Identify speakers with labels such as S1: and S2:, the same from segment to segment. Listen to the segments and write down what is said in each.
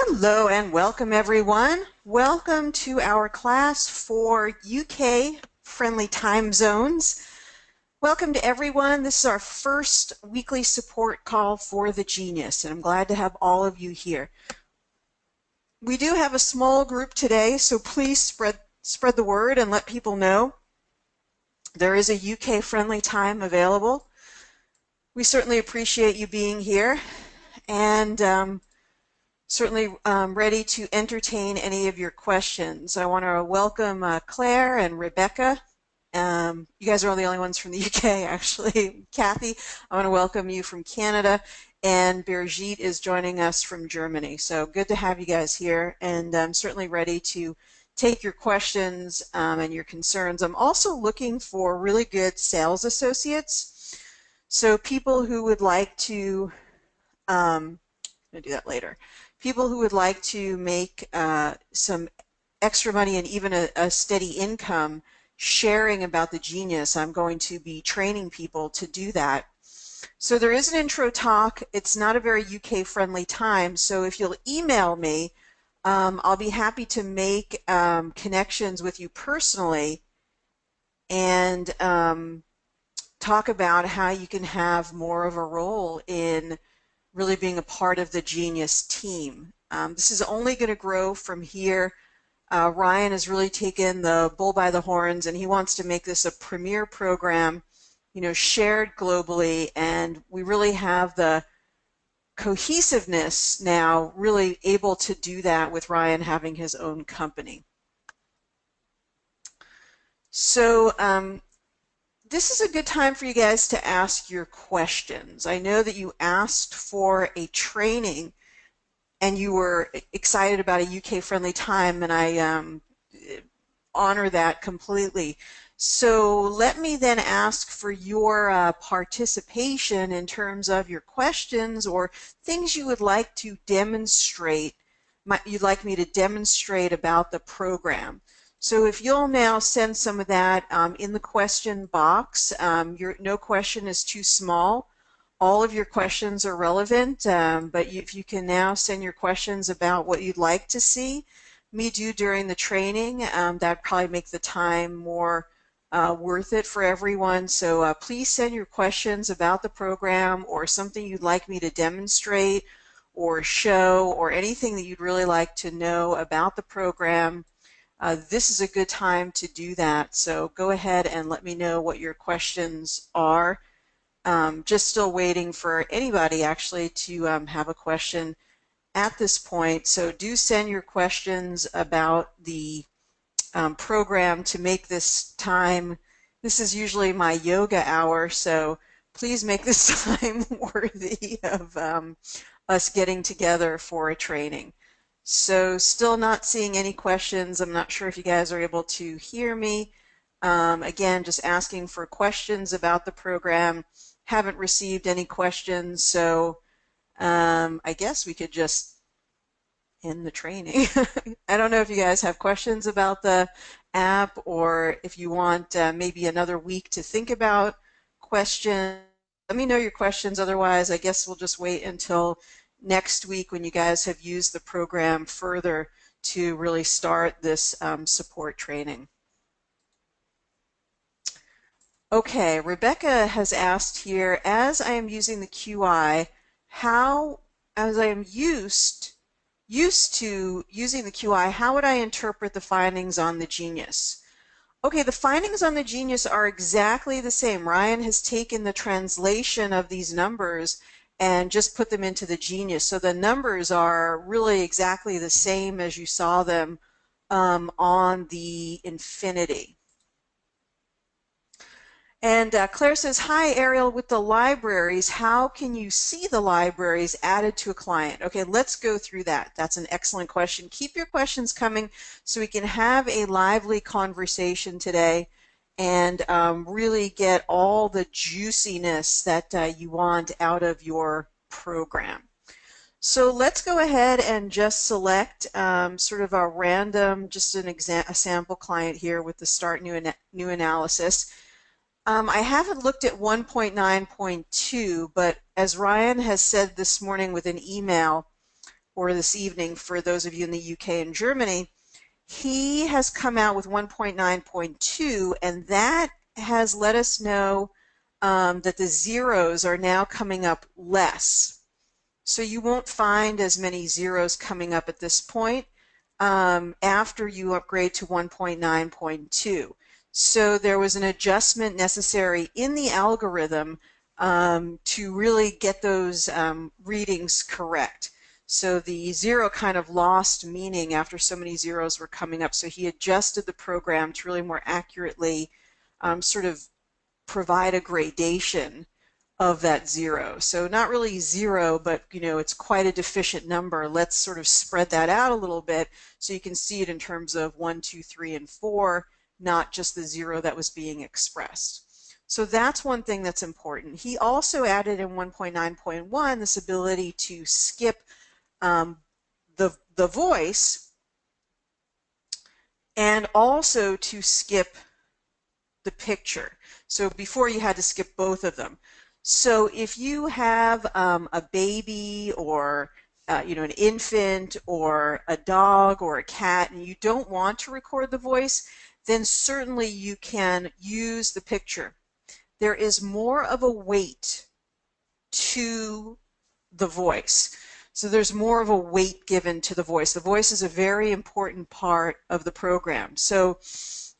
S1: Hello and welcome everyone. Welcome to our class for UK friendly time zones. Welcome to everyone. This is our first weekly support call for the Genius, and I'm glad to have all of you here. We do have a small group today, so please spread the word and let people know there is a UK friendly time available. We certainly appreciate you being here, and certainly ready to entertain any of your questions. I want to welcome Claire and Rebecca. You guys are all the only ones from the UK, actually. Kathy, I want to welcome you from Canada, and Birgit is joining us from Germany. So good to have you guys here, and I'm certainly ready to take your questions and your concerns. I'm also looking for really good sales associates, so people who would like to, I'm going to do that later. People who would like to make some extra money and even a steady income sharing about the Genius. I'm going to be training people to do that. So there is an intro talk. It's not a very UK friendly time, so if you'll email me, I'll be happy to make connections with you personally and talk about how you can have more of a role in really being a part of the Genius team. This is only going to grow from here. Ryan has really taken the bull by the horns, and he wants to make this a premier program, shared globally, and we really have the cohesiveness now really able to do that with Ryan having his own company. So this is a good time for you guys to ask your questions. I know that you asked for a training and you were excited about a UK-friendly time, and I honor that completely. So let me then ask for your participation in terms of your questions or things you would like to demonstrate, you'd like me to demonstrate about the program. So if you'll now send some of that in the question box, no question is too small. All of your questions are relevant, but if you can now send your questions about what you'd like to see me do during the training, that'd probably make the time more worth it for everyone. So please send your questions about the program or something you'd like me to demonstrate or show or anything that you'd really like to know about the program. This is a good time to do that, so go ahead and let me know what your questions are. Just still waiting for anybody actually to have a question at this point, so do send your questions about the program to make this time. This is usually my yoga hour, so please make this time worthy of us getting together for a training. So still not seeing any questions. I'm not sure if you guys are able to hear me. Again, just asking for questions about the program. Haven't received any questions, so I guess we could just end the training. I don't know if you guys have questions about the app or if you want maybe another week to think about questions. Let me know your questions. Otherwise, I guess we'll just wait until next week when you guys have used the program further to really start this support training. Okay, Rebecca has asked here, as I am using the QI, as I am used to using the QI, how would I interpret the findings on the Genius? Okay, the findings on the Genius are exactly the same. Ryan has taken the translation of these numbers and just put them into the Genius. So the numbers are really exactly the same as you saw them on the Infinity. And Claire says, hi, Ariel, with the libraries, how can you see the libraries added to a client? Okay, let's go through that. That's an excellent question. Keep your questions coming so we can have a lively conversation today and really get all the juiciness that you want out of your program. So let's go ahead and just select sort of a random, just a sample client here with the Start New Analysis. I haven't looked at 1.9.2, but as Ryan has said this morning with an email, or this evening for those of you in the UK and Germany, he has come out with 1.9.2, and that has let us know that the zeros are now coming up less. So you won't find as many zeros coming up at this point after you upgrade to 1.9.2. So there was an adjustment necessary in the algorithm to really get those readings correct. So the zero kind of lost meaning after so many zeros were coming up. So he adjusted the program to really more accurately sort of provide a gradation of that zero. So not really zero, but it's quite a deficient number. Let's sort of spread that out a little bit so you can see it in terms of 1, 2, 3, and 4, not just the zero that was being expressed. So that's one thing that's important. He also added in 1.9.1 this ability to skip the voice and also to skip the picture. So before you had to skip both of them. So if you have a baby or an infant or a dog or a cat and you don't want to record the voice, then certainly you can use the picture. There is more of a weight to the voice. So there's more of a weight given to the voice. The voice is a very important part of the program. So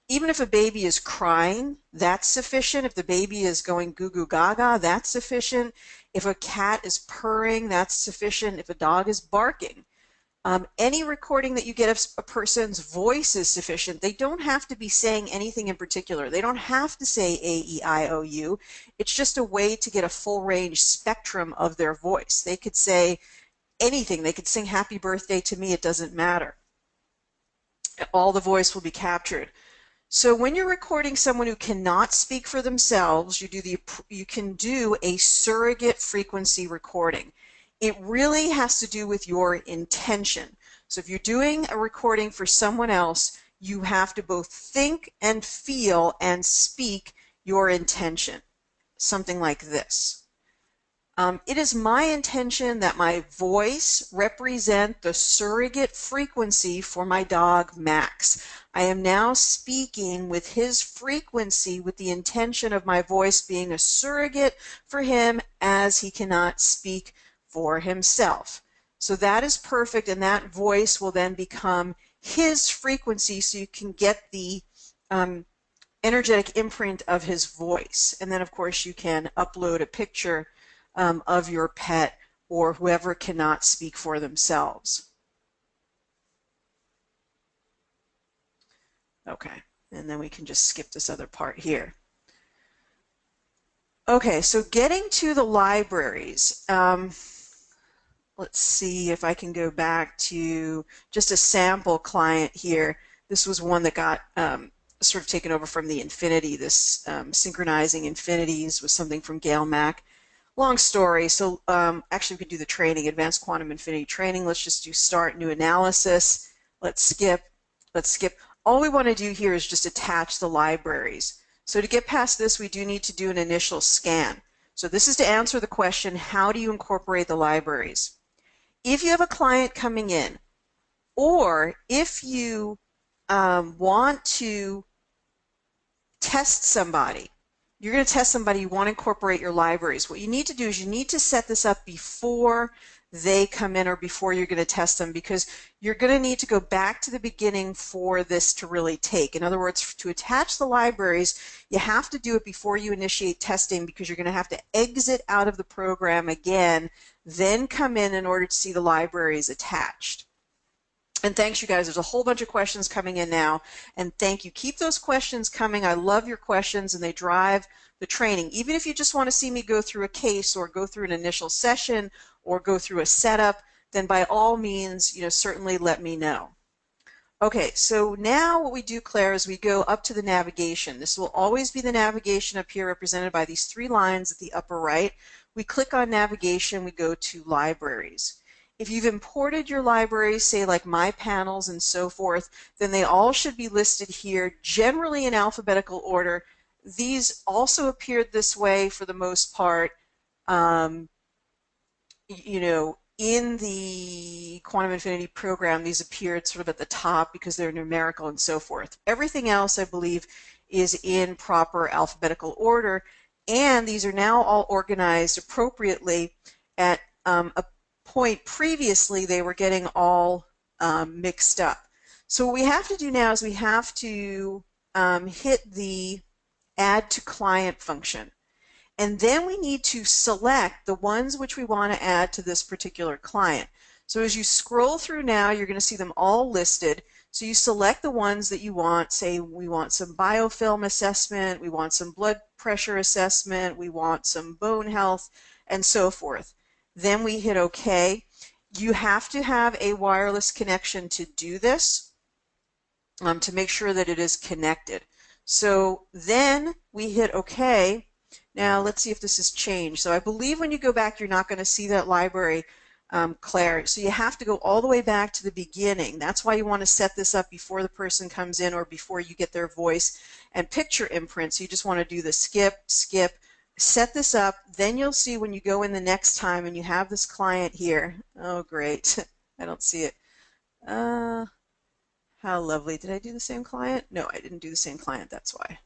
S1: even if a baby is crying, that's sufficient. If the baby is going goo goo gaga, that's sufficient. If a cat is purring, that's sufficient. If a dog is barking. Any recording that you get of a person's voice is sufficient. They don't have to be saying anything in particular. They don't have to say A, E, I, O, U. It's just a way to get a full range spectrum of their voice. They could say anything. They could sing happy birthday to me. It doesn't matter. All the voice will be captured. So when you're recording someone who cannot speak for themselves, you can do a surrogate frequency recording. It really has to do with your intention. So if you're doing a recording for someone else, you have to both think and feel and speak your intention. Something like this. It is my intention that my voice represent the surrogate frequency for my dog Max. I am now speaking with his frequency with the intention of my voice being a surrogate for him as he cannot speak for himself. So that is perfect, and that voice will then become his frequency so you can get the energetic imprint of his voice. And then of course you can upload a picture of your pet or whoever cannot speak for themselves. Okay, and then we can just skip this other part here. Okay, so getting to the libraries. Let's see if I can go back to just a sample client here. This was one that got sort of taken over from the Infinity. This synchronizing infinities was something from Gail Mack. Long story, so actually we could do the training, Advanced Quantum Infinity Training. Let's just do Start New Analysis. Let's skip. All we want to do here is just attach the libraries. So to get past this, we do need to do an initial scan. So this is to answer the question, how do you incorporate the libraries? If you have a client coming in, or if you want to test somebody, you're going to test somebody, you want to incorporate your libraries. What you need to do is you need to set this up before they come in or before you're going to test them, because you're going to need to go back to the beginning for this to really take. In other words, to attach the libraries, you have to do it before you initiate testing, because you're going to have to exit out of the program again, then come in order to see the libraries attached. And thanks, you guys. There's a whole bunch of questions coming in now, and thank you. Keep those questions coming. I love your questions, and they drive the training. Even if you just want to see me go through a case or go through an initial session or go through a setup, then by all means, certainly let me know. Okay, so now what we do, Claire, is we go up to the navigation. This will always be the navigation up here, represented by these three lines at the upper right. We click on navigation, we go to libraries. If you've imported your libraries, say like My Panels and so forth, then they all should be listed here, generally in alphabetical order. These also appeared this way for the most part, in the Quantum Infinity program, these appeared sort of at the top because they're numerical and so forth. Everything else, I believe, is in proper alphabetical order, and these are now all organized appropriately. At a point previously, they were getting all mixed up. So what we have to do now is we have to hit the Add to Client function. And then we need to select the ones which we want to add to this particular client. So as you scroll through now, you're going to see them all listed. So you select the ones that you want. Say we want some biofilm assessment, we want some blood pressure assessment, we want some bone health, and so forth. Then we hit OK. You have to have a wireless connection to do this, to make sure that it is connected. So then we hit OK. Now let's see if this has changed. So I believe when you go back, you're not going to see that library, Claire. So you have to go all the way back to the beginning. That's why you want to set this up before the person comes in or before you get their voice and picture imprint. So you just want to do the skip, set this up. Then you'll see when you go in the next time and you have this client here. Oh, great. I don't see it. How lovely. Did I do the same client? No, I didn't do the same client. That's why.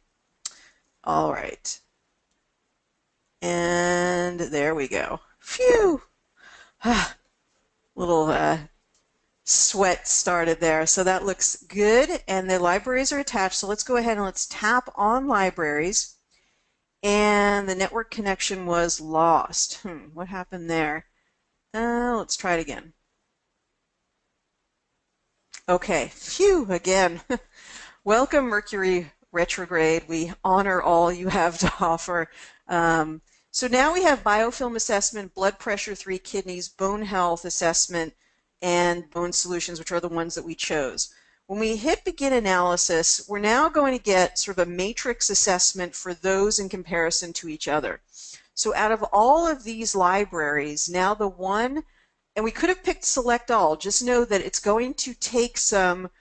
S1: All right. And there we go. Phew! Little sweat started there. So that looks good. And the libraries are attached. So let's go ahead and let's tap on libraries. And the network connection was lost. What happened there? Let's try it again. Okay. Phew! Again. Welcome, Mercury retrograde. We honor all you have to offer. So now we have biofilm assessment, blood pressure, 3 kidneys, bone health assessment, and bone solutions, which are the ones that we chose. When we hit begin analysis, we're now going to get sort of a matrix assessment for those in comparison to each other. So out of all of these libraries, now the one, and we could have picked select all, just know that it's going to take some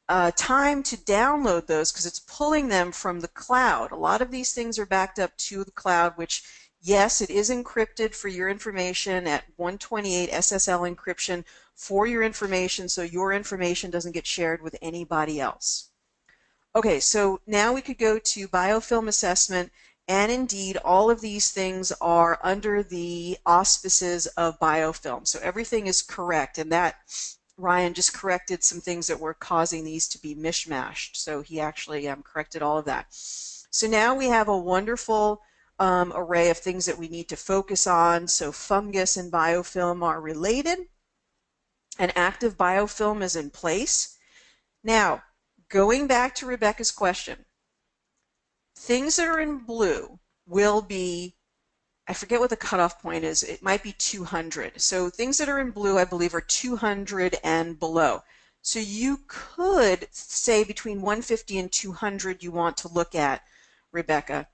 S1: time to download those because it's pulling them from the cloud. A lot of these things are backed up to the cloud, which, yes, it is encrypted for your information at 128 SSL encryption for your information, so your information doesn't get shared with anybody else. Okay, so now we could go to biofilm assessment, and indeed all of these things are under the auspices of biofilm. So everything is correct, and that Ryan just corrected some things that were causing these to be mishmashed. So he actually corrected all of that. So now we have a wonderful array of things that we need to focus on. So fungus and biofilm are related. An active biofilm is in place. Now, going back to Rebecca's question, things that are in blue will be, I forget what the cutoff point is. It might be 200. So things that are in blue, I believe, are 200 and below. So you could say between 150 and 200 you want to look at, Rebecca.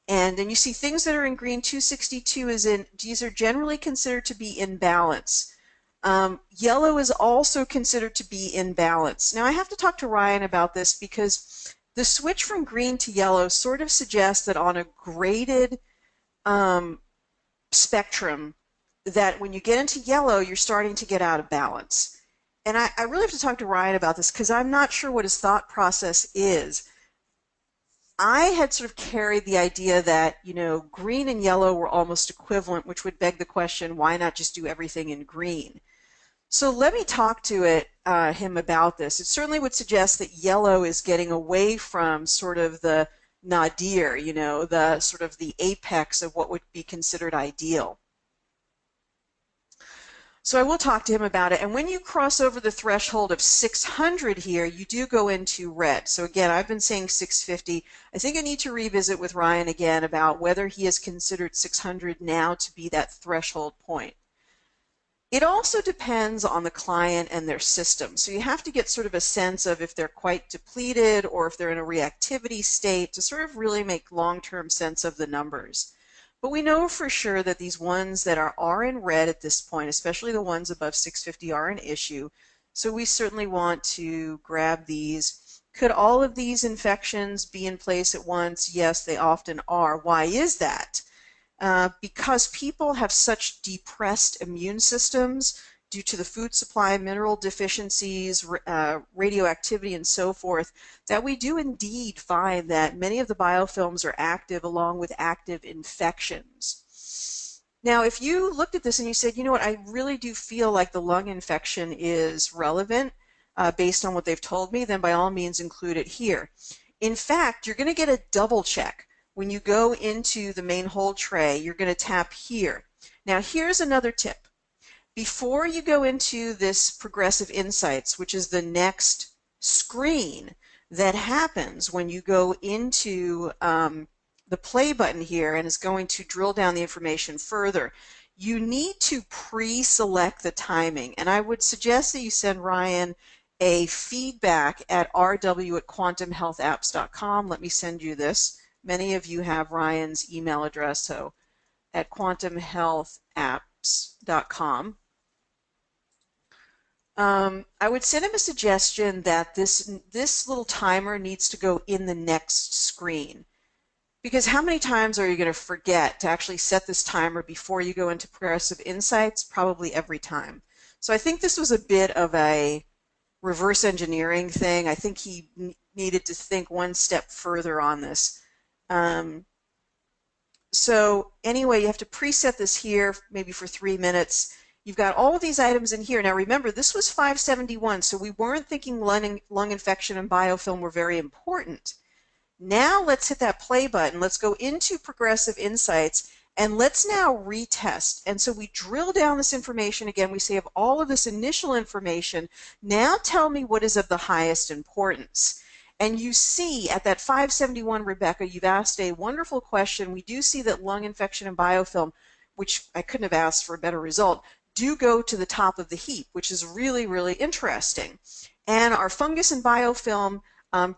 S1: And then you see things that are in green, 262 is in, these are generally considered to be in balance. Yellow is also considered to be in balance. Now I have to talk to Ryan about this because the switch from green to yellow sort of suggests that on a graded spectrum that when you get into yellow, you're starting to get out of balance. And I really have to talk to Ryan about this because I'm not sure what his thought process is. I had sort of carried the idea that, you know, green and yellow were almost equivalent, which would beg the question, why not just do everything in green? So let me talk to him about this. It certainly would suggest that yellow is getting away from sort of the nadir, you know, the sort of the apex of what would be considered ideal. So I will talk to him about it. And when you cross over the threshold of 600 here, you do go into red. So again, I've been saying 650. I think I need to revisit with Ryan again about whether he has considered 600 now to be that threshold point. It also depends on the client and their system. So you have to get sort of a sense of if they're quite depleted or if they're in a reactivity state to sort of really make long-term sense of the numbers. But we know for sure that these ones that are in red at this point, especially the ones above 650, are an issue. So we certainly want to grab these. Could all of these infections be in place at once? Yes, they often are. Why is that? Because people have such depressed immune systems, due to the food supply, mineral deficiencies, radioactivity, and so forth, that we do indeed find that many of the biofilms are active along with active infections. Now, if you looked at this and you said, you know what, I really do feel like the lung infection is relevant based on what they've told me, then by all means include it here. In fact, you're going to get a double check. When you go into the main hold tray, you're going to tap here. Now, here's another tip. Before you go into this Progressive Insights, which is the next screen that happens when you go into the play button here and is going to drill down the information further, you need to pre-select the timing. And I would suggest that you send Ryan a feedback at rw@quantumhealthapps.com. Let me send you this. Many of you have Ryan's email address, so at quantumhealthapps.com. I would send him a suggestion that this little timer needs to go in the next screen. Because how many times are you going to forget to actually set this timer before you go into Progressive Insights? Probably every time. So I think this was a bit of a reverse engineering thing. I think he needed to think one step further on this. So anyway, you have to preset this here maybe for 3 minutes. You've got all of these items in here. Now remember, this was 571, so we weren't thinking lung infection and biofilm were very important. Now let's hit that play button. Let's go into Progressive Insights, and let's now retest. And so we drill down this information again. We say of all of this initial information, now tell me what is of the highest importance. And you see at that 571, Rebecca, you've asked a wonderful question. We do see that lung infection and biofilm, which I couldn't have asked for a better result, do go to the top of the heap, which is really, really interesting. And our fungus and biofilm,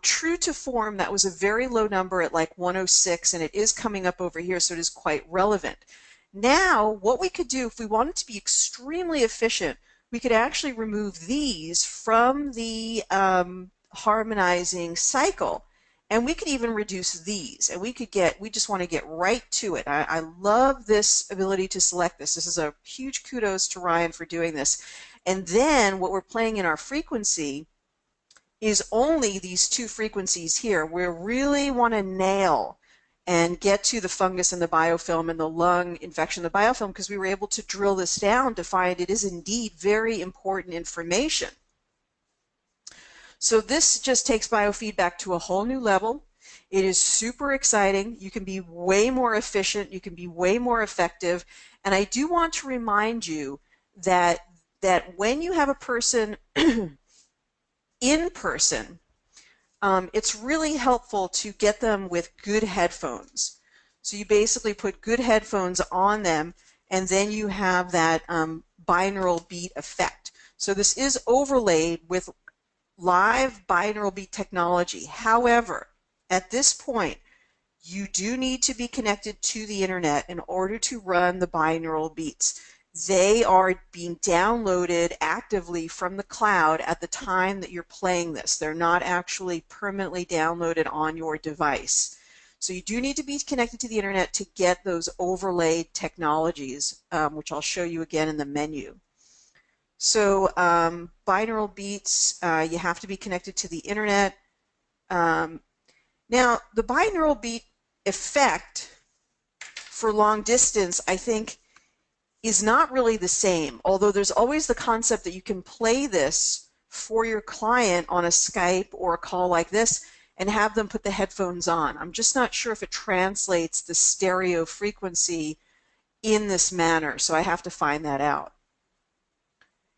S1: true to form, that was a very low number at like 106, and it is coming up over here, so it is quite relevant. Now, what we could do if we wanted to be extremely efficient, we could actually remove these from the harmonizing cycle, and we could even reduce these, and we just want to get right to it. I love this ability to select this. This is a huge kudos to Ryan for doing this. And then what we're playing in our frequency is only these two frequencies here. We really want to nail and get to the fungus and the biofilm and the lung infection, the biofilm, because we were able to drill this down to find it is indeed very important information. So this just takes biofeedback to a whole new level. It is super exciting. You can be way more efficient. You can be way more effective. And I do want to remind you that when you have a person in person, it's really helpful to get them with good headphones. So you basically put good headphones on them, and then you have that binaural beat effect. So this is overlaid with live binaural beat technology. However, at this point, you do need to be connected to the internet in order to run the binaural beats. They are being downloaded actively from the cloud at the time that you're playing this. They're not actually permanently downloaded on your device. So you do need to be connected to the internet to get those overlaid technologies, which I'll show you again in the menu. So binaural beats, you have to be connected to the internet. Now, the binaural beat effect for long distance, I think, is not really the same, although there's always the concept that you can play this for your client on a Skype or a call like this and have them put the headphones on. I'm just not sure if it translates the stereo frequency in this manner, so I have to find that out.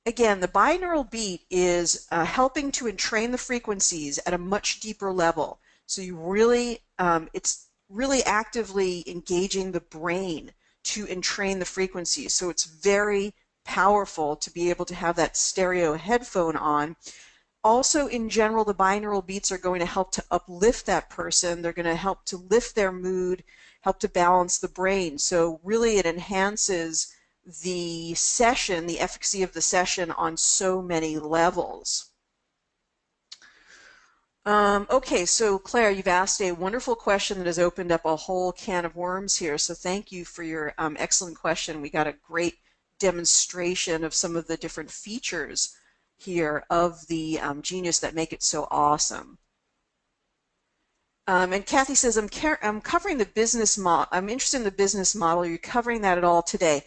S1: Again, the binaural beat is helping to entrain the frequencies at a much deeper level. So you really, it's really actively engaging the brain to entrain the frequencies. So it's very powerful to be able to have that stereo headphone on. Also, in general, the binaural beats are going to help to uplift that person. They're going to help to lift their mood, help to balance the brain. So really it enhances the session, the efficacy of the session on so many levels. Okay, so Claire, you've asked a wonderful question that has opened up a whole can of worms here. So thank you for your excellent question. We got a great demonstration of some of the different features here of the Genius that make it so awesome. And Kathy says, I'm covering the business model. I'm interested in the business model. Are you covering that at all today?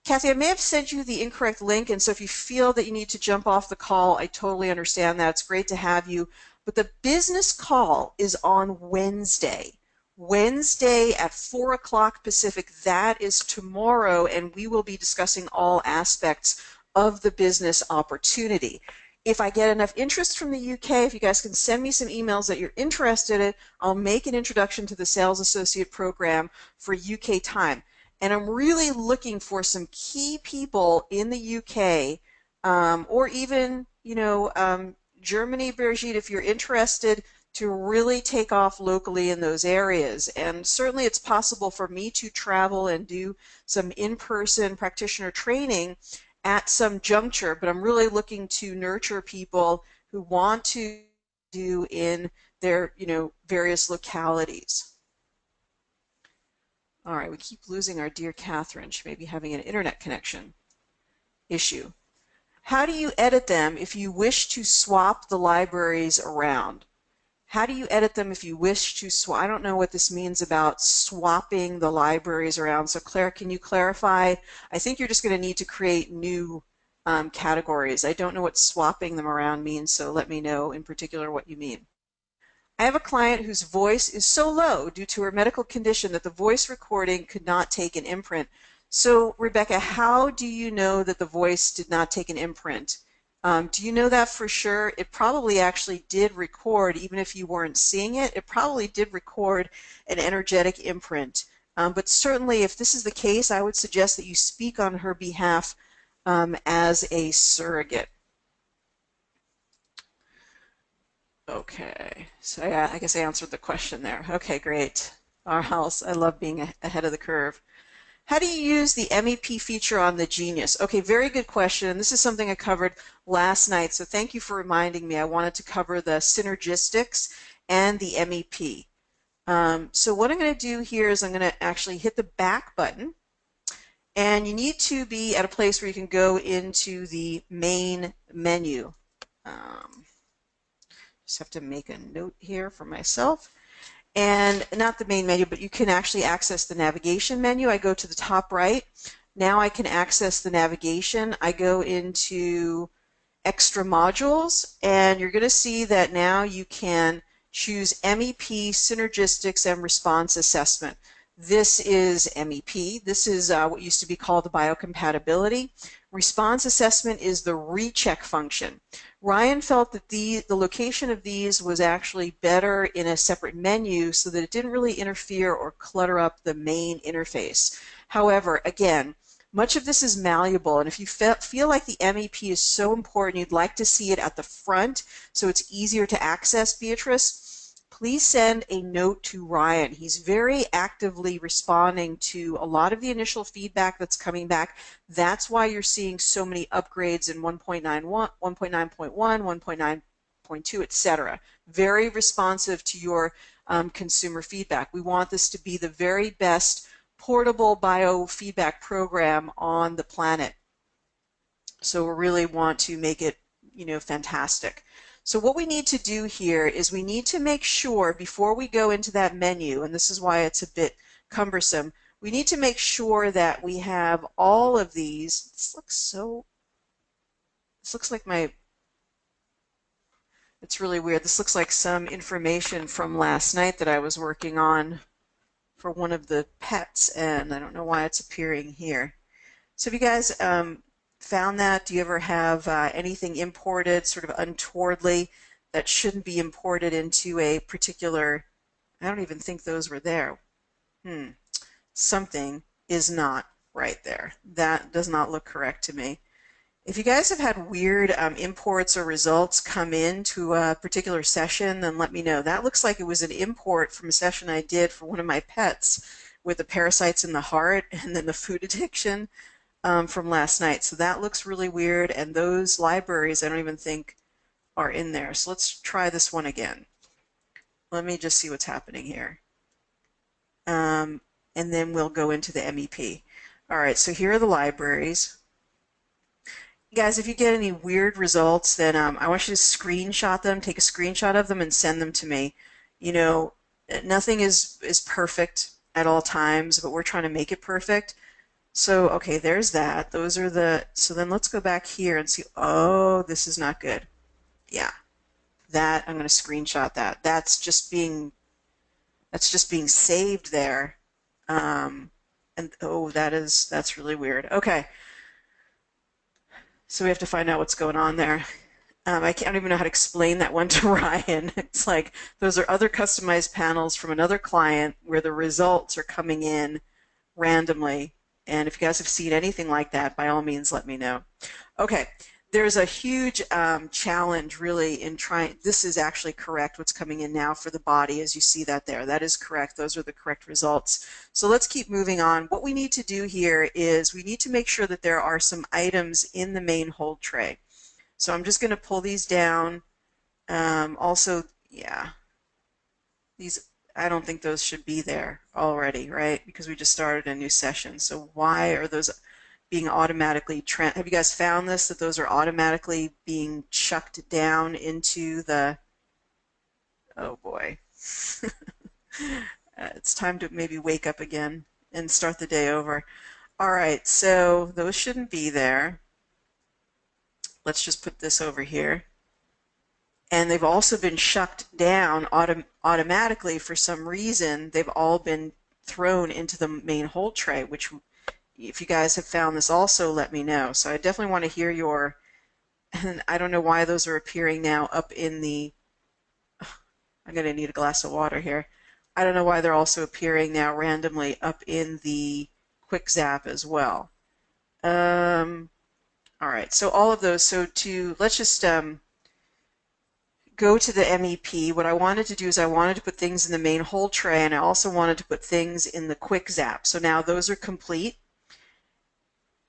S1: Kathy, I may have sent you the incorrect link, and so if you feel that you need to jump off the call, I totally understand that. It's great to have you. But the business call is on Wednesday. Wednesday at 4 o'clock Pacific. That is tomorrow, and we will be discussing all aspects of the business opportunity. If I get enough interest from the UK, if you guys can send me some emails that you're interested in, I'll make an introduction to the Sales Associate Program for UK time. And I'm really looking for some key people in the UK, or even, Germany, Brigitte, if you're interested to really take off locally in those areas. And certainly it's possible for me to travel and do some in-person practitioner training at some juncture, but I'm really looking to nurture people who want to do in their, various localities. All right, we keep losing our dear Catherine. She may be having an internet connection issue. How do you edit them if you wish to swap the libraries around? How do you edit them if you wish to swap? I don't know what this means about swapping the libraries around. So Claire, can you clarify? I think you're just going to need to create new categories. I don't know what swapping them around means, so let me know in particular what you mean. I have a client whose voice is so low due to her medical condition that the voice recording could not take an imprint. So Rebecca, how do you know that the voice did not take an imprint? Do you know that for sure? It probably actually did record, even if you weren't seeing it. It probably did record an energetic imprint. But certainly, if this is the case, I would suggest that you speak on her behalf as a surrogate. Okay, so yeah, I guess I answered the question there. Okay, great. Our house, I love being ahead of the curve. How do you use the MEP feature on the Genius? Okay, very good question. This is something I covered last night, so thank you for reminding me. I wanted to cover the synergistics and the MEP. So what I'm going to do here is I'm going to actually hit the back button, and you need to be at a place where you can go into the main menu. Just have to make a note here for myself. And not the main menu, but you can actually access the navigation menu. I go to the top right. Now I can access the navigation. I go into extra modules, and you're going to see that now you can choose MEP, synergistics, and response assessment. This is MEP. This is what used to be called the biocompatibility. Response assessment is the recheck function. Ryan felt that the location of these was actually better in a separate menu so that it didn't really interfere or clutter up the main interface. However, again, much of this is malleable, and if you feel like the MEP is so important, you'd like to see it at the front so it's easier to access, Beatrice, please send a note to Ryan. He's very actively responding to a lot of the initial feedback that's coming back. That's why you're seeing so many upgrades in 1.91, 1.9.1, 1.9.2, etc. Very responsive to your consumer feedback. We want this to be the very best portable biofeedback program on the planet. So we really want to make it, fantastic. So what we need to do here is we need to make sure before we go into that menu, and this is why it's a bit cumbersome, we need to make sure that we have all of these. This looks like it's really weird. This looks like some information from last night that I was working on for one of the pets, and I don't know why it's appearing here. So have you guys found that? Do you ever have anything imported sort of untowardly that shouldn't be imported into a particular, I don't even think those were there. Something is not right there. That does not look correct to me. If you guys have had weird imports or results come into a particular session, then let me know. That looks like it was an import from a session I did for one of my pets with the parasites in the heart and then the food addiction. From last night. So that looks really weird, and those libraries I don't even think are in there. So let's try this one again. Let me just see what's happening here. And then we'll go into the MEP. All right, so here are the libraries. Guys, if you get any weird results, then I want you to screenshot them, take a screenshot of them, and send them to me. You know, nothing is perfect at all times, but we're trying to make it perfect. So, okay, there's that. Those are the, so then let's go back here and see, oh, this is not good. Yeah, that, I'm going to screenshot that. That's just being saved there. And oh, that's really weird. Okay, so we have to find out what's going on there. I don't even know how to explain that one to Ryan. It's like those are other customized panels from another client where the results are coming in randomly. And if you guys have seen anything like that, by all means, let me know. Okay, there's a huge challenge really in trying, this is actually correct what's coming in now for the body, as you see that there. That is correct. Those are the correct results. So let's keep moving on. What we need to do here is we need to make sure that there are some items in the main hold tray. So I'm just going to pull these down. Also, yeah, these, I don't think those should be there already, right? Because we just started a new session. So why are those being automatically, have you guys found this, that those are automatically being chucked down into the, oh boy. It's time to maybe wake up again and start the day over. All right, so those shouldn't be there. Let's just put this over here. And they've also been shucked down automatically for some reason. They've all been thrown into the main hold tray, which if you guys have found this also, let me know. So I definitely want to hear your, and I don't know why those are appearing now up in the, I'm going to need a glass of water here. I don't know why they're also appearing now randomly up in the quick zap as well. All right, so all of those, so let's just go to the MEP. What I wanted to do is I wanted to put things in the main hold tray, and I also wanted to put things in the quick zap. So now those are complete.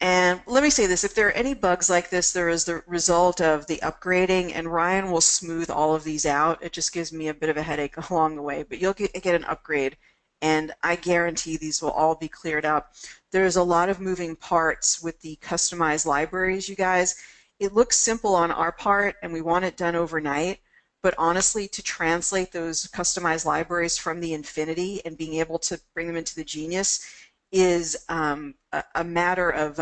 S1: And let me say this, if there are any bugs like this, there is the result of the upgrading, and Ryan will smooth all of these out. It just gives me a bit of a headache along the way, but you'll get an upgrade, and I guarantee these will all be cleared up. There's a lot of moving parts with the customized libraries, you guys. It looks simple on our part, and we want it done overnight, but honestly, to translate those customized libraries from the Infinity and being able to bring them into the Genius is a matter of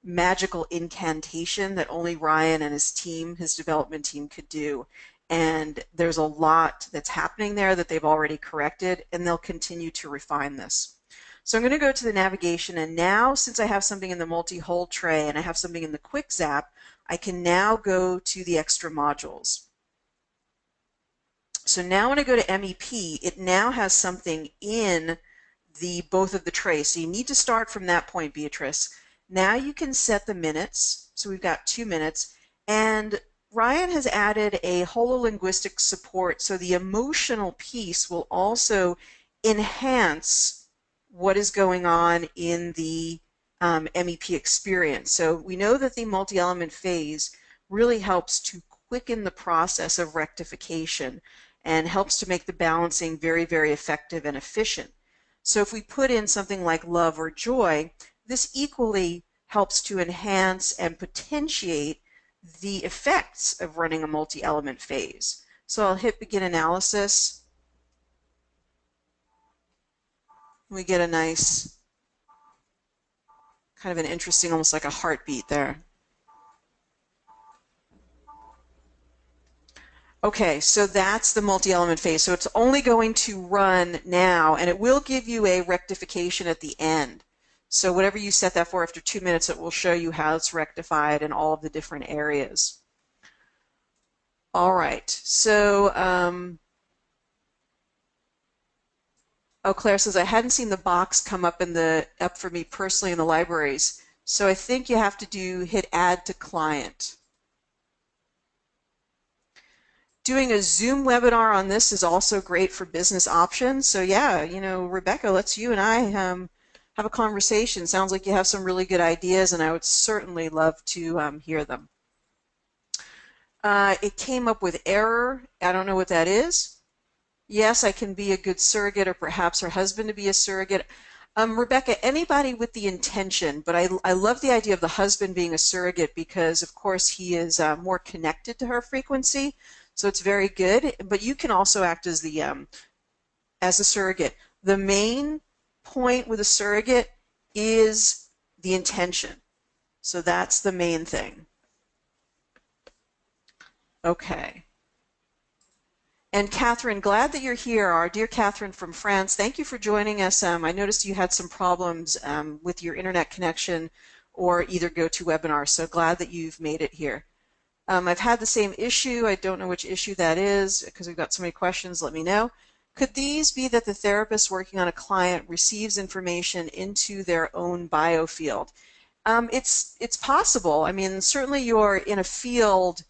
S1: magical incantation that only Ryan and his team, his development team, could do. And there's a lot that's happening there that they've already corrected, and they'll continue to refine this. So I'm going to go to the navigation, and now since I have something in the multi-hold tray and I have something in the quick zap, I can now go to the extra modules. So now when I go to MEP, it now has something in both of the trays. So you need to start from that point, Beatrice. Now you can set the minutes. So we've got 2 minutes. And Ryan has added a hololinguistic support. So the emotional piece will also enhance what is going on in the MEP experience. So we know that the multi-element phase really helps to quicken the process of rectification and helps to make the balancing very, very effective and efficient. So if we put in something like love or joy, this equally helps to enhance and potentiate the effects of running a multi-element phase. So I'll hit begin analysis. We get a nice, kind of an interesting, almost like a heartbeat there. Okay, so that's the multi-element phase. So it's only going to run now, and it will give you a rectification at the end. So whatever you set that for, after 2 minutes, it will show you how it's rectified in all of the different areas. All right, so, oh, Claire says, I hadn't seen the box come up for me personally in the libraries. So I think you have to hit add to client. Doing a Zoom webinar on this is also great for business options. So yeah, Rebecca, let's you and I have a conversation. Sounds like you have some really good ideas, and I would certainly love to hear them. It came up with error. I don't know what that is. Yes, I can be a good surrogate, or perhaps her husband to be a surrogate. Rebecca, anybody with the intention, but I love the idea of the husband being a surrogate because, of course, he is more connected to her frequency, so it's very good. But you can also act as the as a surrogate. The main point with a surrogate is the intention, so that's the main thing. Okay. And Catherine, glad that you're here. Our dear Catherine from France, thank you for joining us. I noticed you had some problems with your internet connection or either GoToWebinar, so glad that you've made it here. I've had the same issue. I don't know which issue that is because we've got so many questions. Let me know. Could these be that the therapist working on a client receives information into their own biofield? It's possible. I mean, certainly you're in a field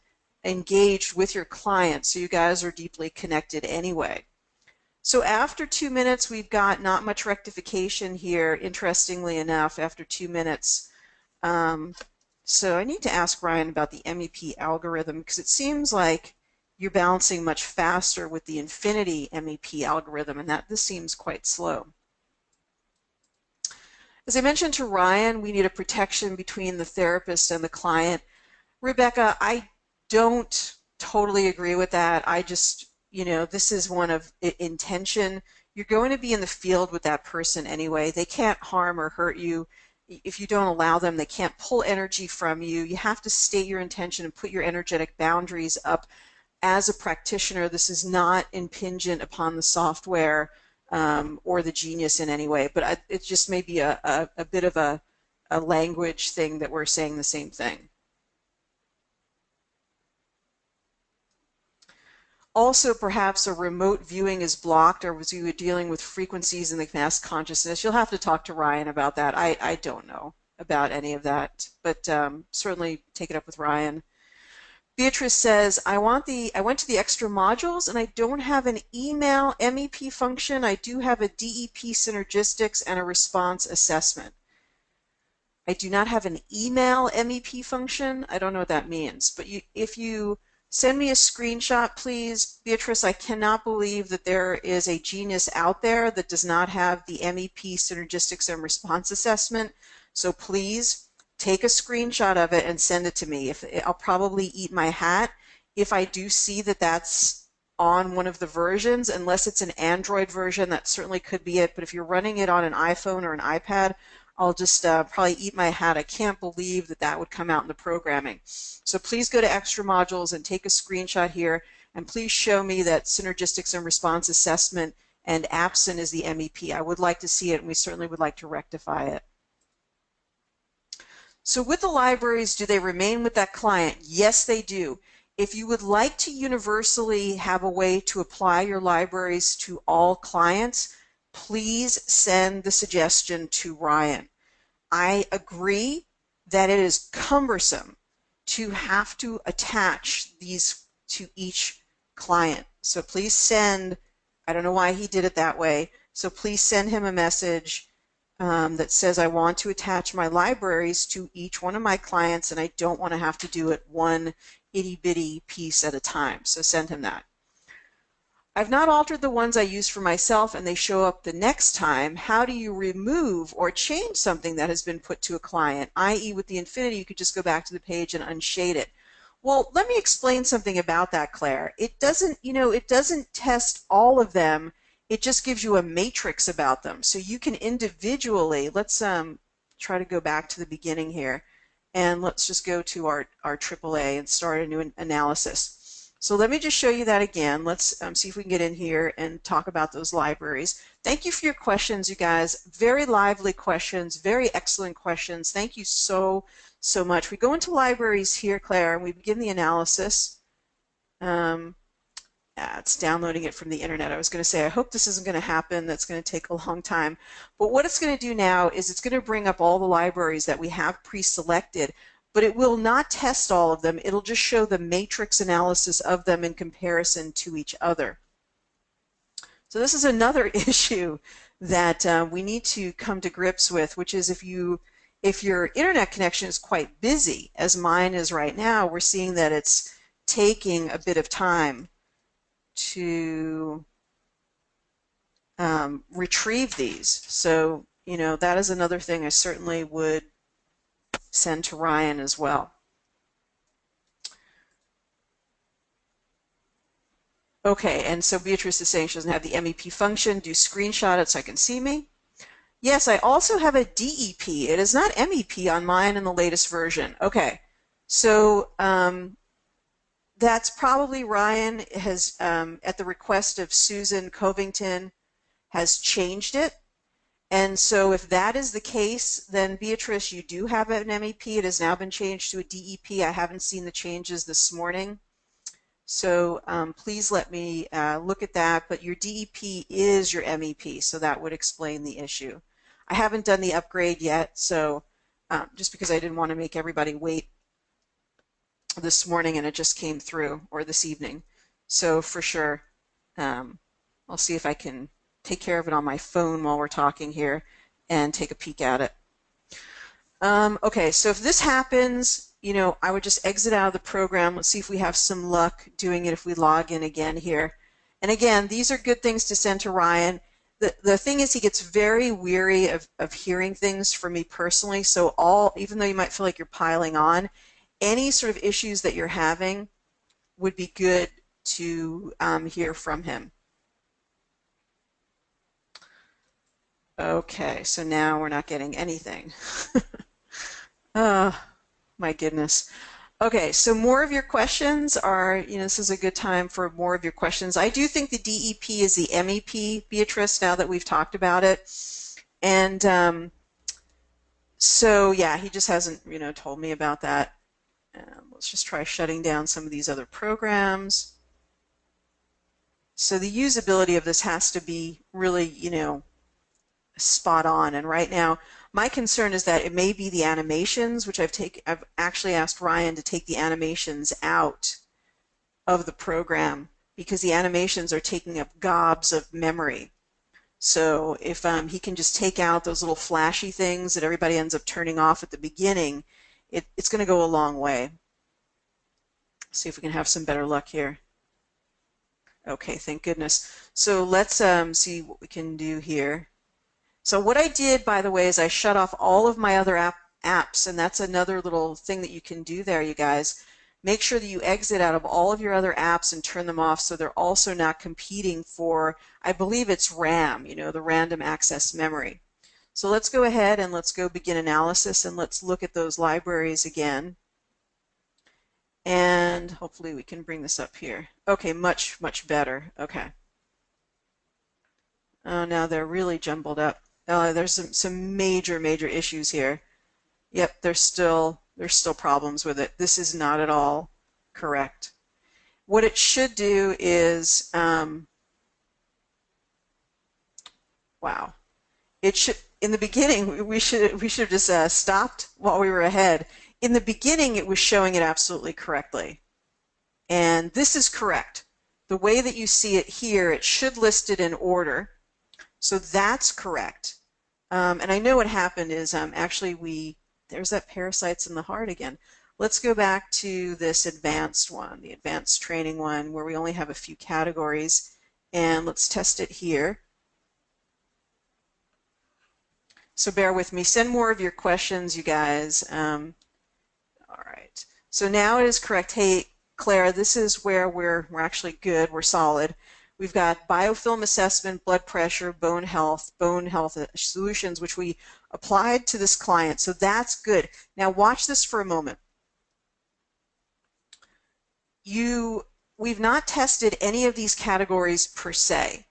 S1: engaged with your client, so you guys are deeply connected anyway. So after 2 minutes, we've got not much rectification here, interestingly enough, after 2 minutes. So I need to ask Ryan about the MEP algorithm because it seems like you're balancing much faster with the infinity MEP algorithm, and that this seems quite slow. As I mentioned to Ryan, we need a protection between the therapist and the client. Rebecca, I don't totally agree with that. I just, this is one of intention. You're going to be in the field with that person anyway. They can't harm or hurt you. If you don't allow them, they can't pull energy from you. You have to state your intention and put your energetic boundaries up as a practitioner. This is not impingent upon the software or the genius in any way, but it just may be a bit of a language thing that we're saying the same thing. Also, perhaps a remote viewing is blocked, or was you dealing with frequencies in the mass consciousness? You'll have to talk to Ryan about that. I don't know about any of that, but certainly take it up with Ryan. Beatrice says, I went to the extra modules and I don't have an email MEP function. I do have a DEP synergistics and a response assessment. I do not have an email MEP function. I don't know what that means, but if you send me a screenshot, please. Beatrice, I cannot believe that there is a genius out there that does not have the MEP synergistics and response assessment. So please take a screenshot of it and send it to me. I'll probably eat my hat if I do see that that's on one of the versions, unless it's an Android version, that certainly could be it. But if you're running it on an iPhone or an iPad, I'll just probably eat my hat. I can't believe that that would come out in the programming. So please go to extra modules and take a screenshot here, and please show me that synergistics and response assessment and absent is the MEP. I would like to see it, and we certainly would like to rectify it. So with the libraries, do they remain with that client? Yes, they do. If you would like to universally have a way to apply your libraries to all clients, please send the suggestion to Ryan. I agree that it is cumbersome to have to attach these to each client. So please send, I don't know why he did it that way, so please send him a message that says I want to attach my libraries to each one of my clients and I don't want to have to do it one itty-bitty piece at a time. So send him that. I've not altered the ones I use for myself and they show up the next time. How do you remove or change something that has been put to a client? I.e. with the infinity, you could just go back to the page and unshade it. Well, let me explain something about that, Claire. It doesn't, it doesn't test all of them. It just gives you a matrix about them. So you can individually, let's try to go back to the beginning here, and let's just go to our AAA and start a new analysis. So let me just show you that again. Let's see if we can get in here and talk about those libraries. Thank you for your questions, you guys. Very lively questions, very excellent questions. Thank you so much. We go into libraries here, Claire, and we begin the analysis. It's downloading it from the internet. I was going to say, I hope this isn't going to happen. That's going to take a long time. But what it's going to do now is it's going to bring up all the libraries that we have pre-selected, but it will not test all of them. It'll just show the matrix analysis of them in comparison to each other. So this is another issue that we need to come to grips with, which is if your internet connection is quite busy, as mine is right now, we're seeing that it's taking a bit of time to retrieve these. So you know, that is another thing I certainly would send to Ryan as well. Okay, and so Beatrice is saying she doesn't have the MEP function. Do screenshot it so I can see me. Yes, I also have a DEP. It is not MEP on mine in the latest version. Okay, so that's probably Ryan has, at the request of Susan Covington, has changed it. And so if that is the case, then Beatrice, you do have an MEP. It has now been changed to a DEP. I haven't seen the changes this morning. So please let me look at that. But your DEP is your MEP, so that would explain the issue. I haven't done the upgrade yet, so just because I didn't want to make everybody wait this morning and it just came through, or this evening. So for sure, I'll see if I can take care of it on my phone while we're talking here and take a peek at it. Okay, so if this happens, you know, I would just exit out of the program. Let's see if we have some luck doing it if we log in again here. And again, these are good things to send to Ryan. The thing is, he gets very weary of hearing things from me personally, so even though you might feel like you're piling on, any sort of issues that you're having would be good to hear from him. Okay, so now we're not getting anything. Oh, my goodness. Okay, so more of your questions are, you know, this is a good time for more of your questions. I do think the DEP is the MEP, Beatrice, now that we've talked about it. And so, yeah, he just hasn't, you know, told me about that. Let's just try shutting down some of these other programs. So the usability of this has to be really, you know, spot on. And right now, my concern is that it may be the animations, which I've actually asked Ryan to take the animations out of the program because the animations are taking up gobs of memory. So if he can just take out those little flashy things that everybody ends up turning off at the beginning, it's going to go a long way. See if we can have some better luck here. Okay, thank goodness. So let's see what we can do here. So what I did, by the way, is I shut off all of my other apps, and that's another little thing that you can do there, you guys. Make sure that you exit out of all of your other apps and turn them off so they're also not competing for, I believe it's RAM, you know, the random access memory. So let's go ahead and let's go begin analysis, and let's look at those libraries again. And hopefully we can bring this up here. Okay, much, much better. Okay. Oh, now they're really jumbled up. There's some major issues here. Yep, there's still problems with it. This is not at all correct. What it should do is, wow, it should, in the beginning we should have just stopped while we were ahead. In the beginning, it was showing it absolutely correctly, and this is correct. The way that you see it here, it should list it in order. So that's correct. And I know what happened is actually there's that parasites in the heart again. Let's go back to this advanced one, the advanced training one, where we only have a few categories. And let's test it here. So bear with me. Send more of your questions, you guys. All right. So now it is correct. Hey, Claire, this is where we're actually good. We're solid. We've got biofilm assessment, blood pressure, bone health solutions, which we applied to this client. So that's good. Now watch this for a moment. We've not tested any of these categories per se.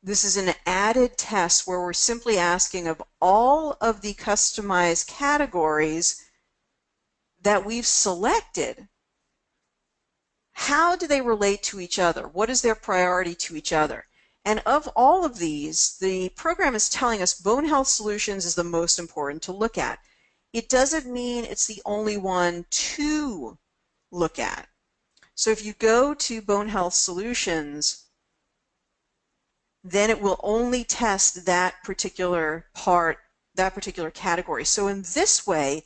S1: This is an added test where we're simply asking of all of the customized categories that we've selected, how do they relate to each other? What is their priority to each other? And of all of these, the program is telling us bone health solutions is the most important to look at. It doesn't mean it's the only one to look at. So if you go to bone health solutions, then it will only test that particular part, that particular category. So in this way,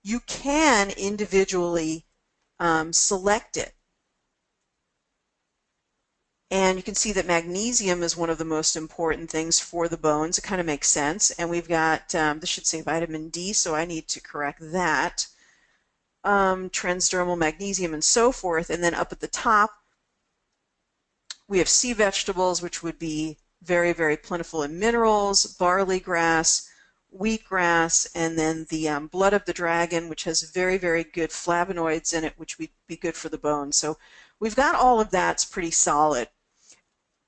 S1: you can individually select it. And you can see that magnesium is one of the most important things for the bones. It kind of makes sense. And we've got, this should say vitamin D, so I need to correct that. Transdermal magnesium and so forth. And then up at the top, we have sea vegetables, which would be very, very plentiful in minerals, barley grass, wheatgrass, and then the blood of the dragon, which has very, very good flavonoids in it, which would be good for the bones. So we've got all of that's pretty solid.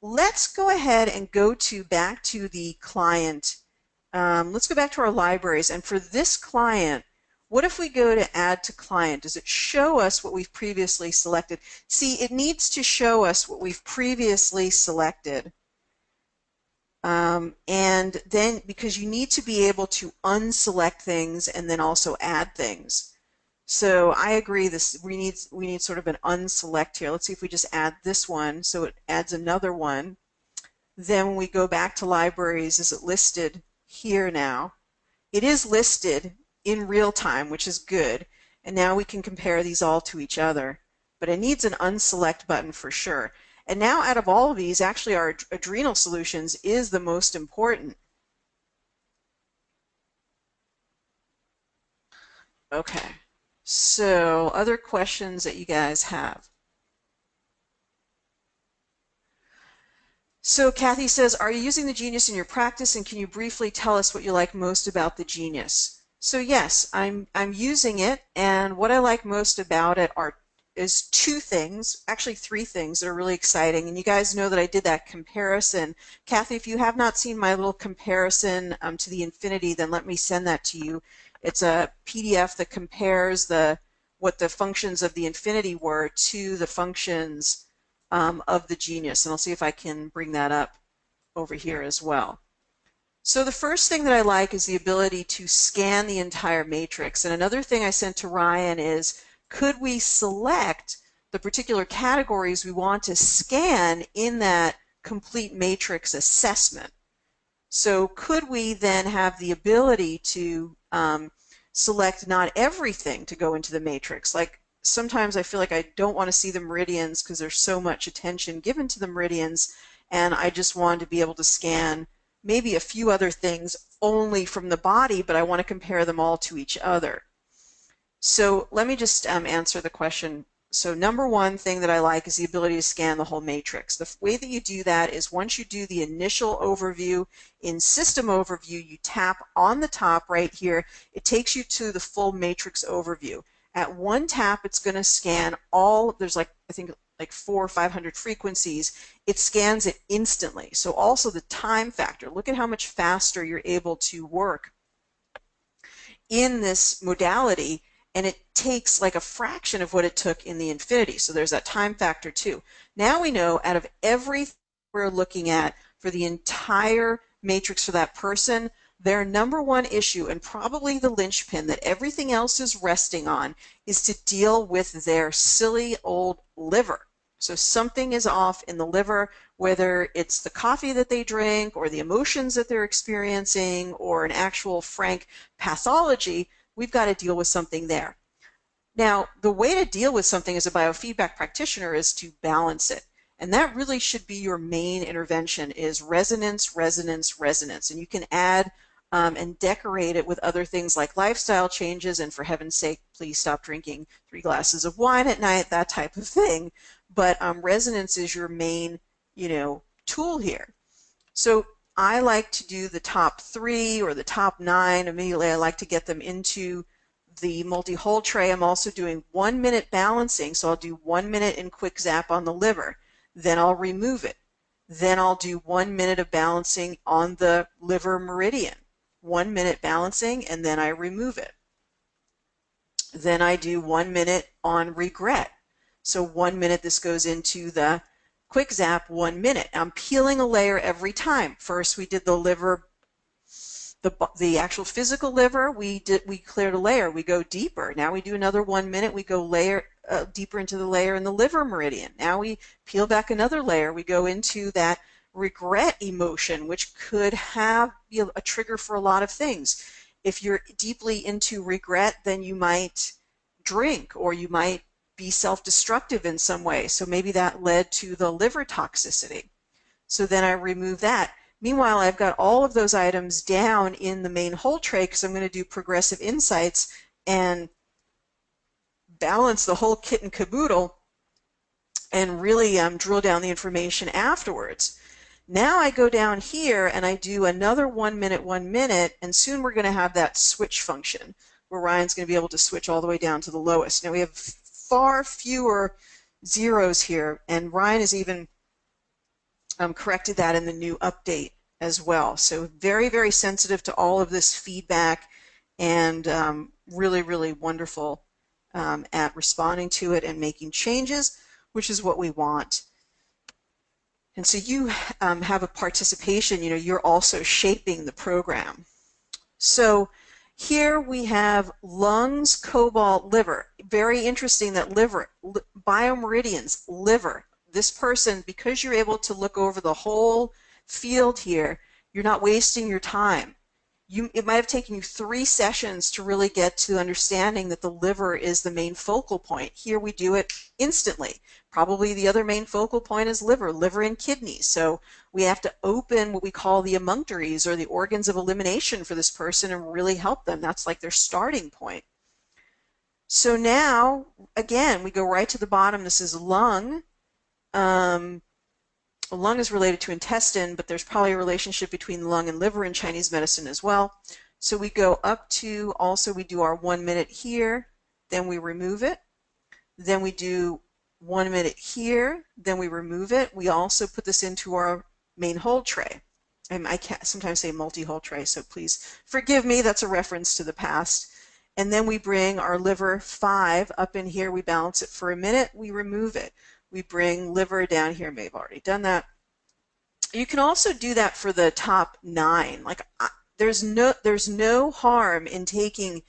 S1: Let's go ahead and go back to the client. Let's go back to our libraries. And for this client, what if we go to add to client? Does it show us what we've previously selected? See, it needs to show us what we've previously selected. And then, because you need to be able to unselect things and then also add things. So I agree, we need sort of an unselect here. Let's see if we just add this one, so it adds another one. Then when we go back to libraries, is it listed here now? It is listed in real time, which is good. And now we can compare these all to each other. But it needs an unselect button for sure. And now out of all of these, actually our adrenal solutions is the most important. Okay, so other questions that you guys have? So Kathy says, are you using the Genius in your practice, and can you briefly tell us what you like most about the Genius? So yes, I'm using it, and what I like most about it is two things, actually three things that are really exciting. And you guys know that I did that comparison. Kathy, if you have not seen my little comparison to the Infinity, then let me send that to you. It's a PDF that compares what the functions of the Infinity were to the functions of the Genius. And I'll see if I can bring that up over here as well. So the first thing that I like is the ability to scan the entire matrix. And another thing I sent to Ryan is, could we select the particular categories we want to scan in that complete matrix assessment? So could we then have the ability to select not everything to go into the matrix? Like sometimes I feel like I don't want to see the meridians because there's so much attention given to the meridians, and I just want to be able to scan maybe a few other things only from the body, but I want to compare them all to each other. So let me just answer the question. So number one thing that I like is the ability to scan the whole matrix. The way that you do that is once you do the initial overview in System Overview, you tap on the top right here. It takes you to the full matrix overview. At one tap, it's going to scan all, there's like, I think like 400 or 500 frequencies. It scans it instantly. So also the time factor. Look at how much faster you're able to work in this modality, and it takes like a fraction of what it took in the Infinity. So there's that time factor too. Now we know out of everything we're looking at for the entire matrix for that person, their number one issue, and probably the linchpin that everything else is resting on, is to deal with their silly old liver. So something is off in the liver, whether it's the coffee that they drink or the emotions that they're experiencing or an actual frank pathology. We've got to deal with something there. Now, the way to deal with something as a biofeedback practitioner is to balance it. And that really should be your main intervention, is resonance, resonance, resonance. And you can add and decorate it with other things like lifestyle changes, and for heaven's sake, please stop drinking 3 glasses of wine at night, that type of thing. But resonance is your main, tool here. So I like to do the top 3 or the top 9 immediately. I like to get them into the multi-hole tray. I'm also doing 1 minute balancing, so I'll do 1 minute in quick zap on the liver. Then I'll remove it. Then I'll do 1 minute of balancing on the liver meridian. 1 minute balancing, and then I remove it. Then I do 1 minute on regret. So 1 minute, this goes into the quick zap, 1 minute. I'm peeling a layer every time. First we did the liver, the actual physical liver, we cleared a layer, we go deeper. Now we do another 1 minute, we go deeper into the layer in the liver meridian. Now we peel back another layer, we go into that regret emotion, which could be a trigger for a lot of things. If you're deeply into regret, then you might drink, or you might be self-destructive in some way. So maybe that led to the liver toxicity. So then I remove that. Meanwhile, I've got all of those items down in the main whole tray because I'm going to do progressive insights and balance the whole kit and caboodle and really drill down the information afterwards. Now I go down here and I do another 1 minute, 1 minute, and soon we're going to have that switch function where Ryan's going to be able to switch all the way down to the lowest. Now we have far fewer zeros here, and Ryan has even corrected that in the new update as well. So very, very sensitive to all of this feedback, and really, really wonderful at responding to it and making changes, which is what we want. And so you have a participation, you're also shaping the program. So here we have lungs, cobalt, liver. Very interesting that liver, biomeridians, liver. This person, because you're able to look over the whole field here, you're not wasting your time. It might have taken you 3 sessions to really get to understanding that the liver is the main focal point. Here we do it instantly. Probably the other main focal point is liver and kidneys. So we have to open what we call the emunctories, or the organs of elimination, for this person and really help them. That's like their starting point. So now, again, we go right to the bottom. This is lung. Lung is related to intestine, but there's probably a relationship between lung and liver in Chinese medicine as well. So we go up to, also we do our 1 minute here, then we remove it. Then we do 1 minute here, then we remove it. We also put this into our main hold tray. And I can't sometimes say multi-hold tray, so please forgive me. That's a reference to the past. And then we bring our liver 5 up in here. We balance it for a minute. We remove it. We bring liver down here. May have already done that. You can also do that for the top 9. Like there's no harm in taking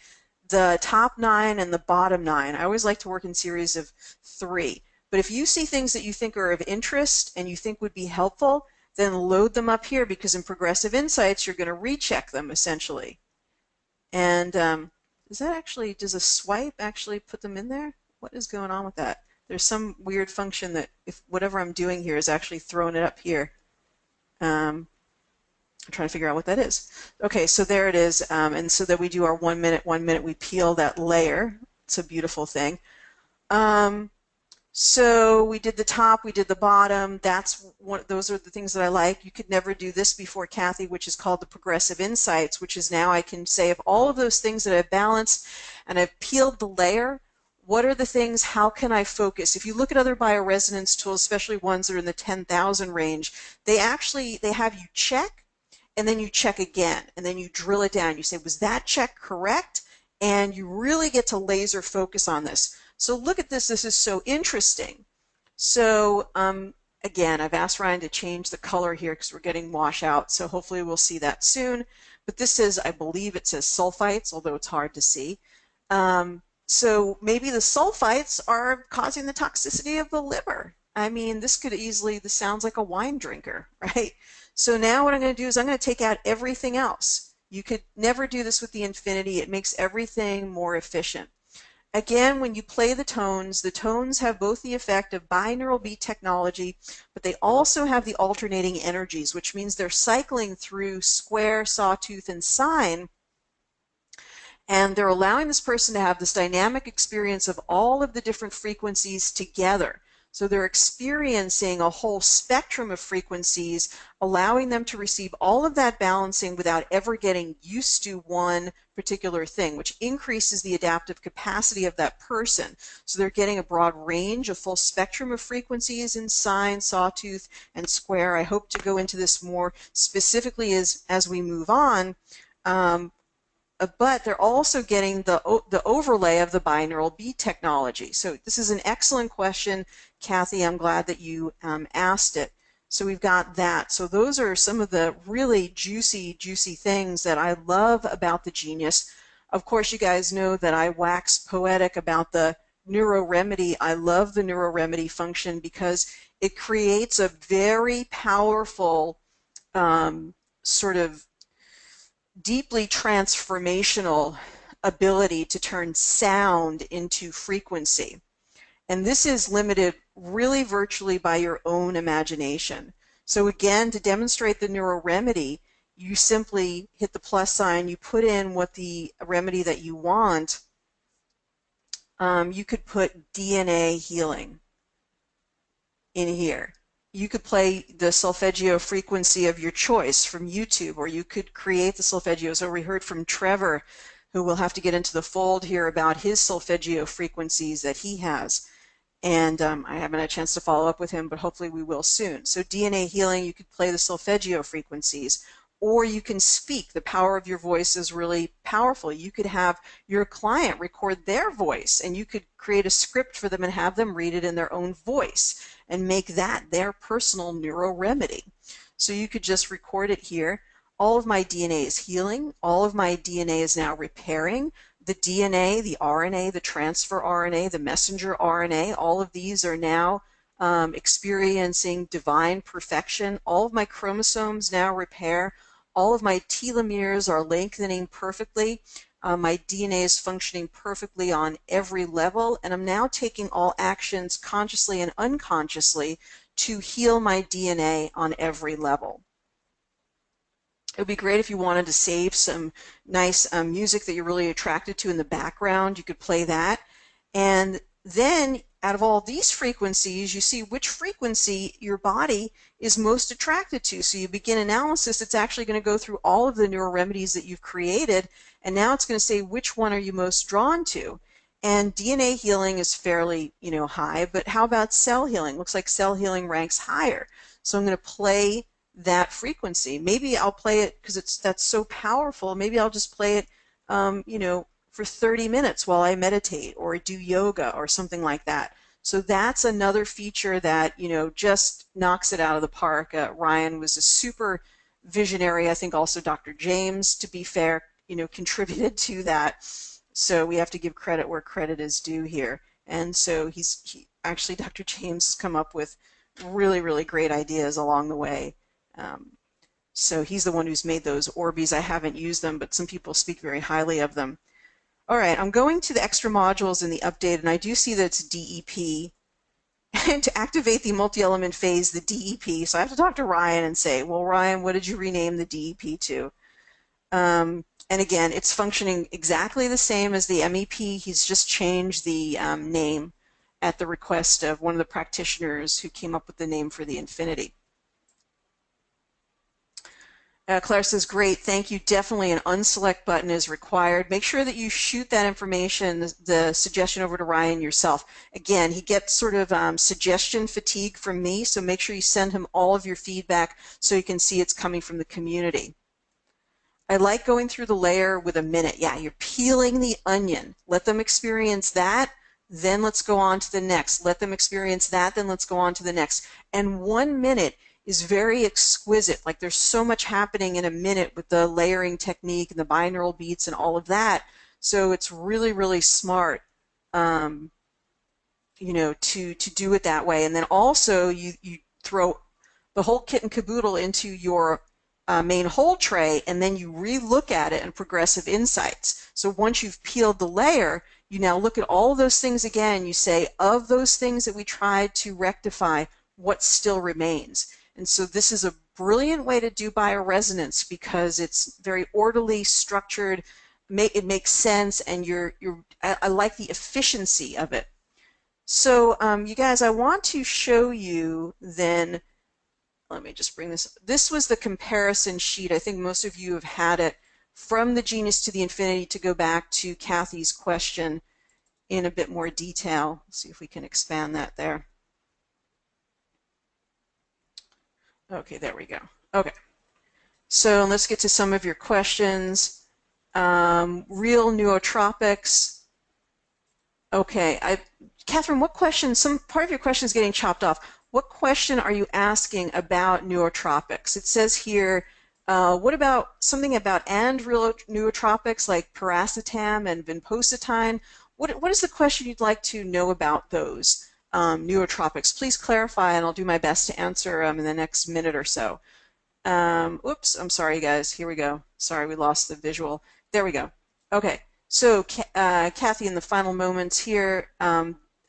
S1: the top 9 and the bottom 9. I always like to work in series of 3. But if you see things that you think are of interest and you think would be helpful, then load them up here, because in progressive insights you're going to recheck them essentially. And does a swipe actually put them in there? What is going on with that? There's some weird function that if whatever I'm doing here is actually throwing it up here. I'm trying to figure out what that is. Okay, so there it is. And so that we do our 1 minute, 1 minute, we peel that layer. It's a beautiful thing. So we did the top, we did the bottom. Those are the things that I like. You could never do this before, Kathy, which is called the progressive insights, which is now I can say of all of those things that I've balanced and I've peeled the layer, what are the things, how can I focus? If you look at other bioresonance tools, especially ones that are in the 10,000 range, they have you check and then you check again and then you drill it down. You say, was that check correct? And you really get to laser focus on this. So look at this. This is so interesting. So again, I've asked Ryan to change the color here because we're getting wash out. So hopefully we'll see that soon. But this is, I believe it says sulfites, although it's hard to see. So maybe the sulfites are causing the toxicity of the liver. I mean, this sounds like a wine drinker, right? So now what I'm going to do is I'm going to take out everything else. You could never do this with the infinity. It makes everything more efficient. Again, when you play the tones have both the effect of binaural beat technology, but they also have the alternating energies, which means they're cycling through square, sawtooth, and sine, and they're allowing this person to have this dynamic experience of all of the different frequencies together. So they're experiencing a whole spectrum of frequencies, allowing them to receive all of that balancing without ever getting used to one particular thing, which increases the adaptive capacity of that person. So they're getting a broad range, a full spectrum of frequencies in sine, sawtooth, and square. I hope to go into this more specifically as we move on. But they're also getting the overlay of the binaural beat technology. So this is an excellent question, Kathy. I'm glad that you asked it. So we've got that. So those are some of the really juicy things that I love about the Genius. Of course, you guys know that I wax poetic about the neuroremedy. I love the neuroremedy function because it creates a very powerful sort of deeply transformational ability to turn sound into frequency. And this is limited really virtually by your own imagination. So again, to demonstrate the neuroremedy, you simply hit the plus sign, you put in what the remedy that you want. You could put DNA healing in here. You could play the solfeggio frequency of your choice from YouTube, or you could create the solfeggio. So we heard from Trevor, who will have to get into the fold here, about his solfeggio frequencies that he has. And I haven't had a chance to follow up with him, but hopefully we will soon. So DNA healing, you could play the solfeggio frequencies, or you can speak. The power of your voice is really powerful. You could have your client record their voice, and you could create a script for them and have them read it in their own voice and make that their personal neuroremedy. So you could just record it here. All of my DNA is healing. All of my DNA is now repairing. The DNA, the RNA, the transfer RNA, the messenger RNA, all of these are now experiencing divine perfection. All of my chromosomes now repair. All of my telomeres are lengthening perfectly. My DNA is functioning perfectly on every level, and I'm now taking all actions consciously and unconsciously to heal my DNA on every level. It would be great if you wanted to save some nice music that you're really attracted to in the background. You could play that. And then out of all these frequencies, you see which frequency your body is most attracted to. So you begin analysis. It's actually going to go through all of the neuroremedies that you've created, and now it's going to say which one are you most drawn to. And DNA healing is fairly, high, but how about cell healing? Looks like cell healing ranks higher. So I'm going to play that frequency. Maybe I'll play it because that's so powerful. Maybe I'll just play it, for 30 minutes while I meditate or do yoga or something like that. So that's another feature that, just knocks it out of the park. Ryan was a super visionary. I think also Dr. James, to be fair, contributed to that. So we have to give credit where credit is due here. And so actually, Dr. James has come up with really, really great ideas along the way. So he's the one who's made those Orbeez. I haven't used them, but some people speak very highly of them. All right, I'm going to the extra modules in the update, and I do see that it's DEP. And to activate the multi-element phase, the DEP, so I have to talk to Ryan and say, well, Ryan, what did you rename the DEP to? And again, it's functioning exactly the same as the MEP. He's just changed the name at the request of one of the practitioners who came up with the name for the Infinity. Claire says, great, thank you. Definitely an unselect button is required. Make sure that you shoot that information, the suggestion, over to Ryan yourself. Again, he gets sort of suggestion fatigue from me, so make sure you send him all of your feedback so you can see it's coming from the community. I like going through the layer with a minute. Yeah, you're peeling the onion. Let them experience that, then let's go on to the next. Let them experience that, then let's go on to the next. And 1 minute is very exquisite. Like, there's so much happening in a minute with the layering technique and the binaural beats and all of that. So it's really, really smart, to do it that way. And then also you throw the whole kit and caboodle into your main hold tray, and then you re-look at it in progressive insights. So once you've peeled the layer, you now look at all of those things again. You say, of those things that we tried to rectify, what still remains? And so this is a brilliant way to do bioresonance because it's very orderly, structured, it makes sense, and I like the efficiency of it. So you guys, I want to show you then, let me just bring this. This was the comparison sheet. I think most of you have had it from the Genius to the Infinity, to go back to Kathy's question in a bit more detail. Let's see if we can expand that there. Okay, there we go. Okay, so let's get to some of your questions. Real nootropics. Okay, Catherine, what question? Some part of your question is getting chopped off. What question are you asking about nootropics? It says here, what about something about real nootropics like piracetam and vinpocetine? What is the question you'd like to know about those nootropics? Please clarify, and I'll do my best to answer in the next minute or so. Oops, I'm sorry, guys. Here we go. Sorry, we lost the visual. There we go. Okay, so Kathy, in the final moments here,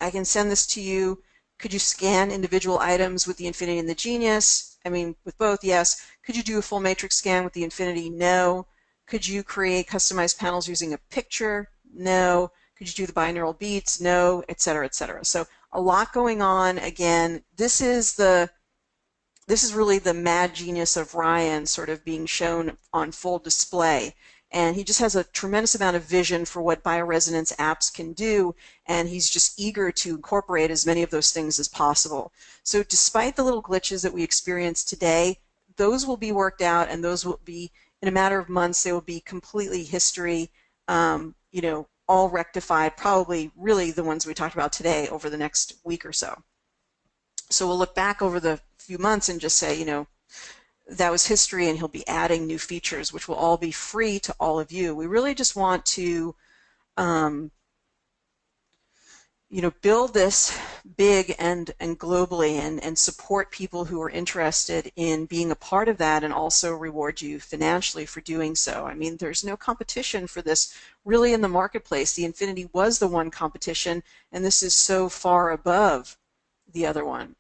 S1: I can send this to you. Could you scan individual items with the Infinity and the Genius? I mean, with both, yes. Could you do a full matrix scan with the Infinity? No. Could you create customized panels using a picture? No. Could you do the binaural beats? No, et cetera, et cetera. So a lot going on. Again, this is really the mad genius of Ryan sort of being shown on full display. And he just has a tremendous amount of vision for what bioresonance apps can do, and he's just eager to incorporate as many of those things as possible. So despite the little glitches that we experienced today, those will be worked out, and those will be, in a matter of months, they will be completely history, all rectified, probably really the ones we talked about today over the next week or so. So we'll look back over the few months and just say, that was history, and he'll be adding new features, which will all be free to all of you. We really just want to, build this big and globally, and support people who are interested in being a part of that, and also reward you financially for doing so. I mean, there's no competition for this really in the marketplace. The Infinity was the one competition, and this is so far above the other one.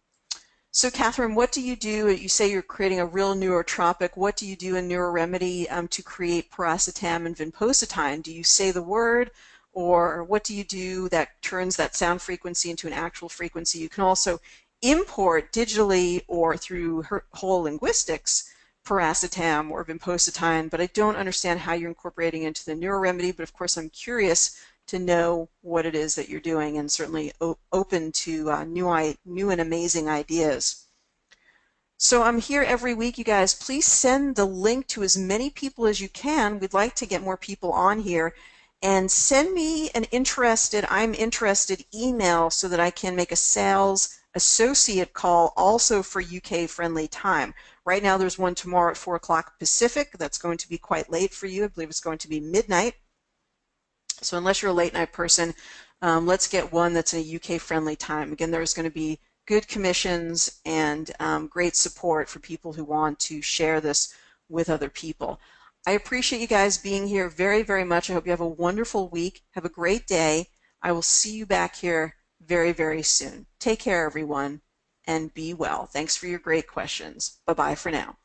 S1: So Catherine, what do? You say you're creating a real neurotropic. What do you do in NeuroRemedy to create piracetam and vinpocetine? Do you say the word, or what do you do that turns that sound frequency into an actual frequency? You can also import digitally or through whole linguistics piracetam or vinpocetine, but I don't understand how you're incorporating into the NeuroRemedy, but of course I'm curious to know what it is that you're doing, and certainly open to new and amazing ideas. So I'm here every week, you guys. Please send the link to as many people as you can. We'd like to get more people on here. And send me an I'm interested email so that I can make a sales associate call also for UK friendly time. Right now there's one tomorrow at 4 o'clock Pacific. That's going to be quite late for you. I believe it's going to be midnight. So unless you're a late night person, let's get one that's in a UK friendly time. Again, there's going to be good commissions and great support for people who want to share this with other people. I appreciate you guys being here very, very much. I hope you have a wonderful week. Have a great day. I will see you back here very, very soon. Take care, everyone, and be well. Thanks for your great questions. Bye-bye for now.